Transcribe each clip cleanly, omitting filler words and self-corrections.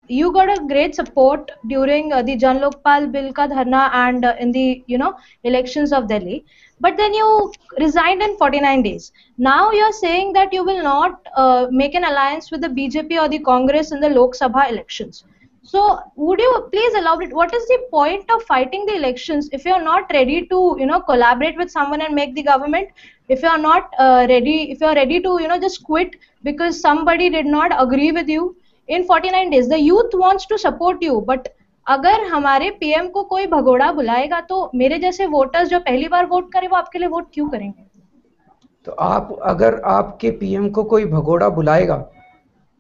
you got a great support during the Jan Lokpal Bill ka dharna and in the elections of Delhi. But then you resigned in 49 days. Now you're saying that you will not make an alliance with the BJP or the Congress in the Lok Sabha elections. So would you please elaborate what is the point of fighting the elections if you're not ready to collaborate with someone and make the government? If you're not ready, if you're ready to just quit because somebody did not agree with you in 49 days, the youth wants to support you, but अगर हमारे PM को कोई भगोड़ा बुलाएगा तो मेरे जैसे voters जो पहली बार वोट करे वो आपके लिए वोट क्यों करेंगे? तो आप अगर आपके पीएम को कोई भगोड़ा बुलाएगा,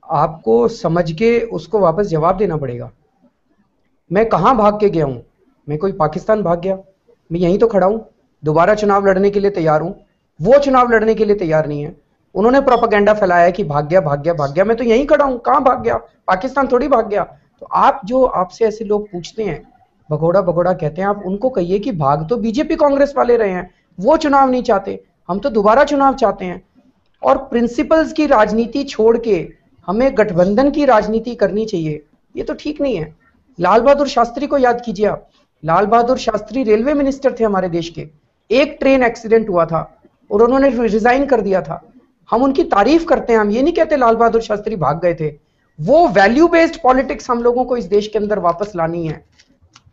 आपको समझ के उसको वापस जवाब देना पड़ेगा। मैं कहाँ भाग के गया हूँ? मैं कोई पाकिस्तान भाग गया? मैं यहीं तो खड़ा हूँ, दोबारा चुनाव लड़ने के लिए तैयार हूँ। वो चुनाव लड़ने के लिए तैयार नहीं है। उन्होंने प्रोपेगेंडा फैलाया कि भाग गया भाग गया भाग गया। मैं तो यहीं खड़ा हूँ, कहाँ भाग गया? पाकिस्तान थोड़ी भाग गया। तो आप जो आपसे ऐसे लोग पूछते हैं, भगोड़ा भगोड़ा कहते हैं, आप उनको कहिए कि भाग तो बीजेपी कांग्रेस वाले रहे हैं, वो चुनाव नहीं चाहते, हम तो दोबारा चुनाव चाहते हैं। और प्रिंसिपल्स की राजनीति छोड़ के हमें गठबंधन की राजनीति करनी चाहिए, ये तो ठीक नहीं है। लाल बहादुर शास्त्री को याद कीजिए आप। लाल बहादुर शास्त्री रेलवे मिनिस्टर थे हमारे देश के। एक ट्रेन एक्सीडेंट हुआ था और उन्होंने रिजाइन कर दिया था। हम उनकी तारीफ करते हैं, हम ये नहीं कहते लाल बहादुर शास्त्री भाग गए थे। वो वैल्यू बेस्ड पॉलिटिक्स हम लोगों को इस देश के अंदर वापस लानी है।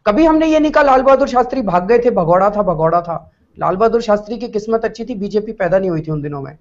कभी हमने ये नहीं कहा लाल बहादुर शास्त्री भाग गए थे, भगौड़ा था भगौड़ा था। लाल बहादुर शास्त्री की किस्मत अच्छी थी, बीजेपी पैदा नहीं हुई थी उन दिनों में।